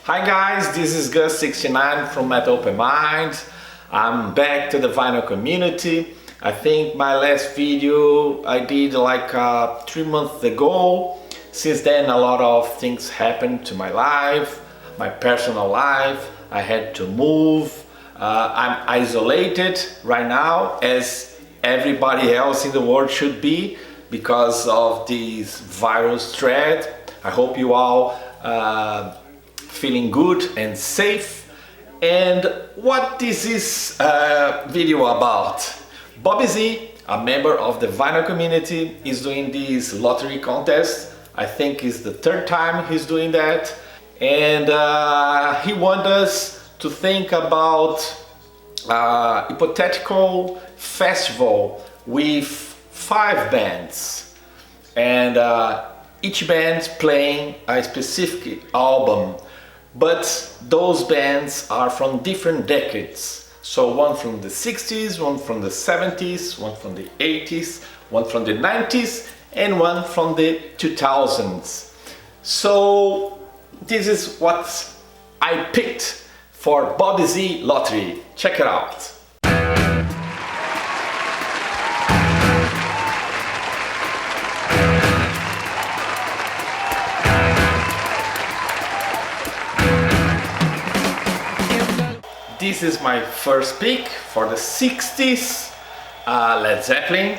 Hi guys, this is Gus69 from At Open Mind. I'm back to the vinyl community. I think my last video I did like 3 months ago. Since then a lot of things happened to my life, my personal life. I had to move. I'm isolated right now, as everybody else in the world should be, because of this virus threat. I hope you all feeling good and safe. And what this is video about? Bobby Z, a member of the vinyl community, is doing this lottery contest. I think it's the 3rd time he's doing that, and he wants us to think about a hypothetical festival with 5 bands, and each band playing a specific album, but those bands are from different decades. So one from the 60s, one from the 70s, one from the 80s, one from the 90s, and one from the 2000s. So this is what I picked for Bobby Z Lottery. Check it out. This is my first pick for the 60s, Led Zeppelin.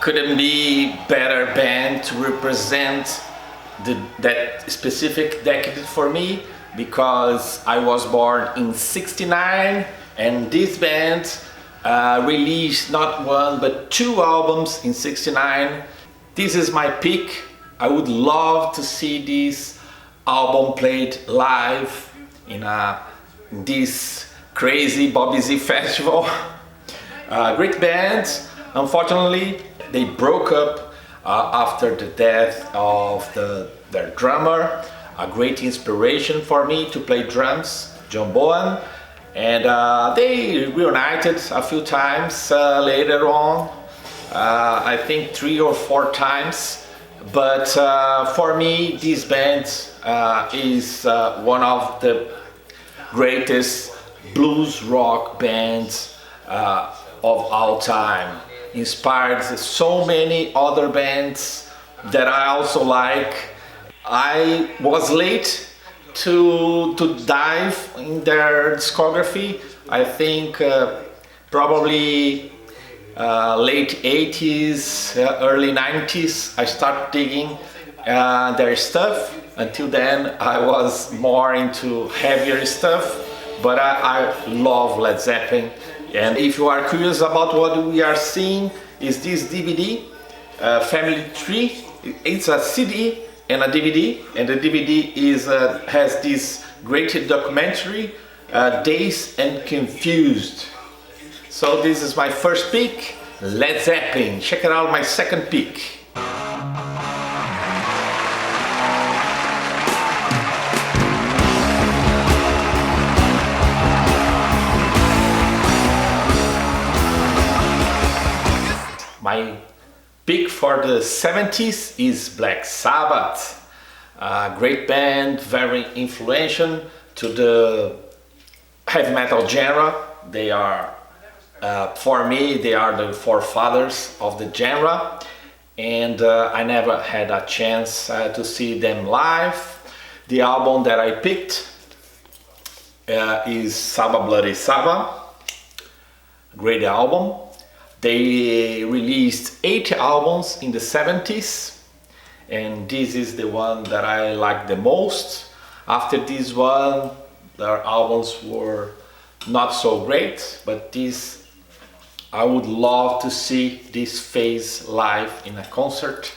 Couldn't be better band to represent that specific decade for me, because I was born in '69 and this band released not 1 but 2 albums in '69. This is my pick. I would love to see this album played live in this crazy Bobby Z festival. Great band. Unfortunately, they broke up after the death of their drummer, a great inspiration for me to play drums, John Bowen, and they reunited a few times later on, I think 3 or 4 times, but for me this band is one of the greatest blues rock bands of all time. Inspired so many other bands that I also like. I was late to dive in their discography. I think probably late 80s, early 90s I started digging their stuff. Until then I was more into heavier stuff, but I love Led Zeppelin. And if you are curious about what we are seeing, is this DVD, Family Tree. It's a CD and a DVD, and the DVD has this great documentary, Dazed and Confused. So this is my first pick, Led Zeppelin. Check it out, my second pick. My pick for the 70s is Black Sabbath. Great band, very influential to the heavy metal genre. They are, for me, they are the forefathers of the genre, and I never had a chance to see them live. The album that I picked is Sabbath Bloody Sabbath. Great album. They released 8 albums in the 70s, and this is the one that I like the most. After this one, their albums were not so great, but this, I would love to see this phase live in a concert.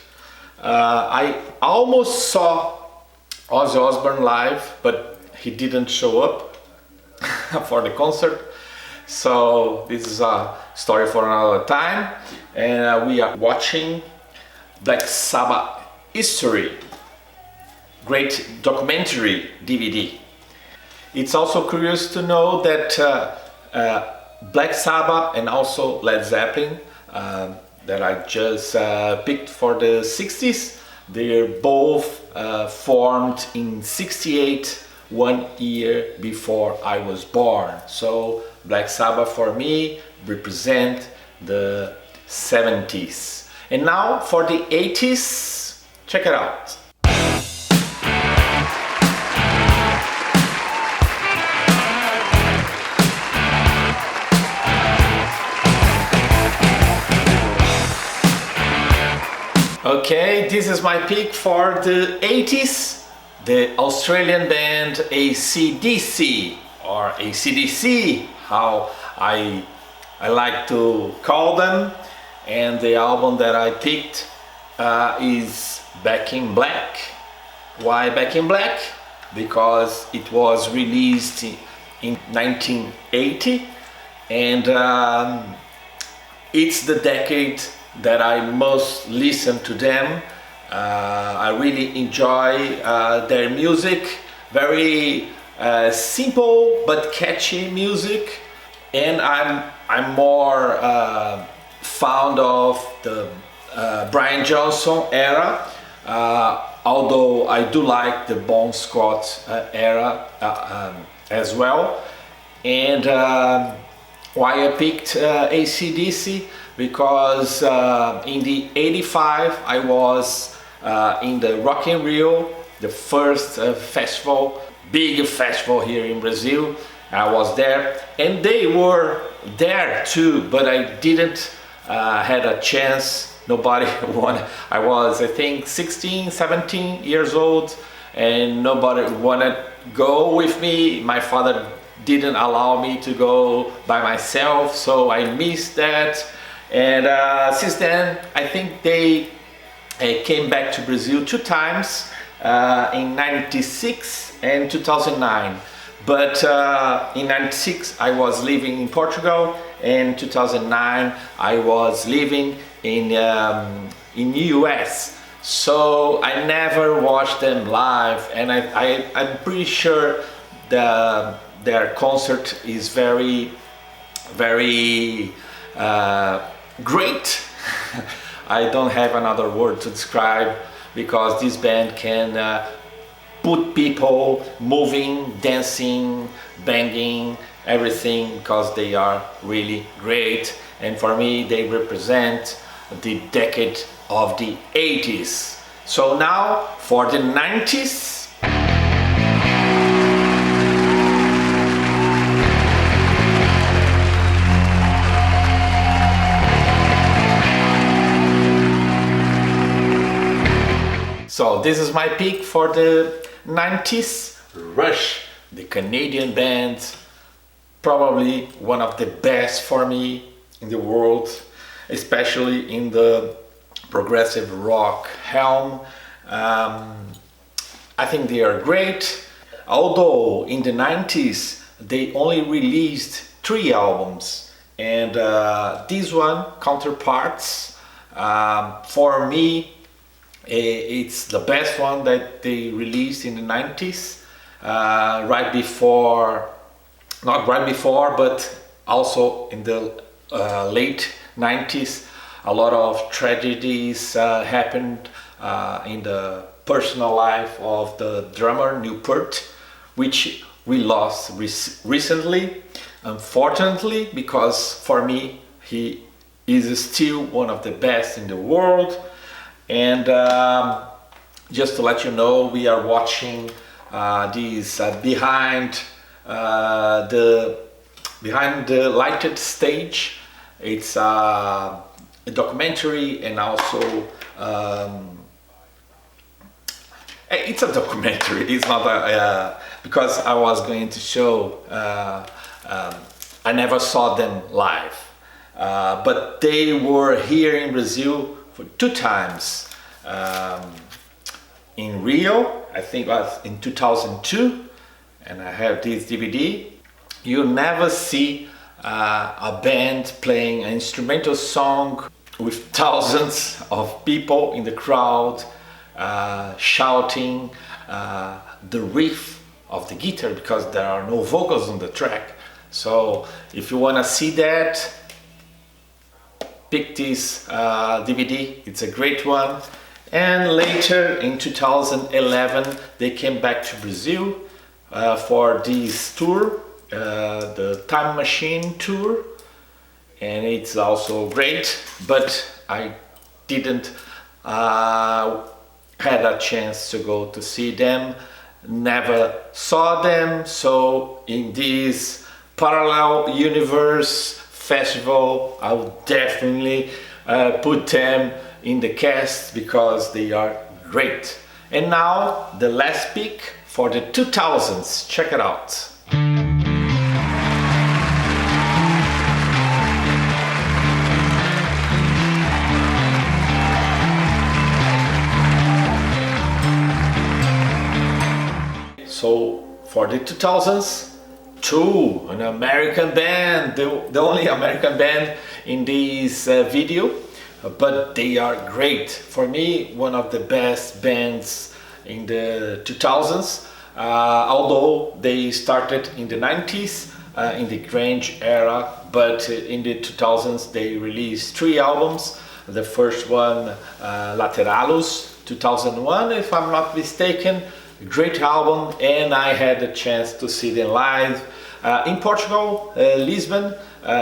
I almost saw Ozzy Osbourne live, but he didn't show up for the concert. So this is a story for another time, and we are watching Black Sabbath History, great documentary DVD. It's also curious to know that Black Sabbath and also Led Zeppelin that I just picked for the 60s, they're both formed in '68 1 year before I was born. So Black Sabbath for me represent the 70s. And now for the 80s, check it out. Okay, this is my pick for the 80s, the Australian band ACDC, or ACDC, how I like to call them. And the album that I picked is Back in Black. Why Back in Black? Because it was released in 1980, and it's the decade that I most listen to them. I really enjoy their music, very simple but catchy music, and I'm more fond of the Brian Johnson era, although I do like the Bon Scott era as well. And why I picked AC/DC? Because in the 85 I was in the Rock in Rio, the first festival, big festival here in Brazil. I was there and they were there too, but I didn't had a chance. Nobody wanted. I was, I think, 16, 17 years old, and nobody wanted to go with me. My father didn't allow me to go by myself, so I missed that. And since then, I think they came back to Brazil 2 times, in 96 and 2009. But in 96 I was living in Portugal, and 2009 I was living in US. So I never watched them live, and I'm pretty sure their concert is very great. I don't have another word to describe, because this band can put people moving, dancing, banging, everything, because they are really great. And for me, they represent the decade of the 80s. So now for the 90s. So this is my pick for the 90s. Rush, the Canadian band, probably one of the best for me in the world, especially in the progressive rock realm. I think they are great, although in the 90s they only released 3 albums, and this one, Counterparts, for me it's the best one that they released in the 90s, right before, not right before, but also in the late 90s. A lot of tragedies happened in the personal life of the drummer Newport, which we lost recently, unfortunately, because for me he is still one of the best in the world. And just to let you know, we are watching these behind the lighted stage. It's a documentary, and also it's a documentary. It's not a because I was going to show. I never saw them live, but they were here in Brazil for 2 times. In Rio, I think it was in 2002, and I have this DVD. You never see a band playing an instrumental song with thousands of people in the crowd shouting the riff of the guitar, because there are no vocals on the track. So if you want to see that, pick this DVD. It's a great one. And later in 2011 they came back to Brazil for this tour, the Time Machine tour, and it's also great, but I didn't had a chance to go to see them, never saw them. So in this parallel universe festival, I would definitely put them in the cast because they are great. And now the last pick for the 2000s, check it out. So for the 2000s, an American band, the only American band in this video, but they are great. For me, one of the best bands in the 2000s, although they started in the 90s, in the grunge era, but in the 2000s they released 3 albums. The first one, Lateralus, 2001, if I'm not mistaken. Great album, and I had the chance to see them live in Portugal, Lisbon,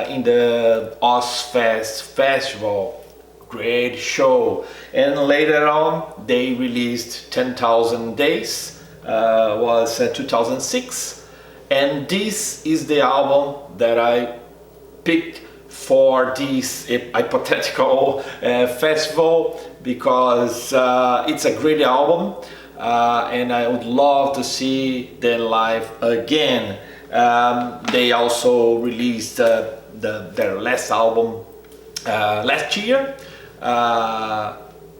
in the Ozfest Festival. Great show. And later on they released 10,000 Days, was 2006, and this is the album that I picked for this hypothetical festival, because it's a great album. And I would love to see them live again. They also released their last album last year.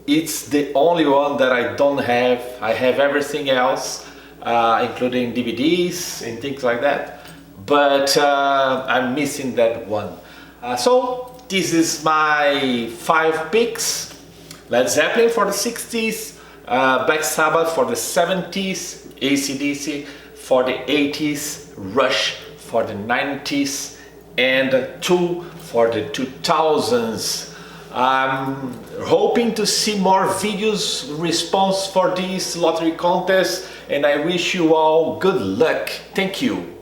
It's the only one that I don't have. I have everything else, including DVDs and things like that, but I'm missing that one. So this is my 5 picks. Led Zeppelin for the 60s, Black Sabbath for the 70s, ACDC for the 80s, Rush for the 90s, and 2 for the 2000s. I'm hoping to see more videos response for this lottery contest, and I wish you all good luck. Thank you.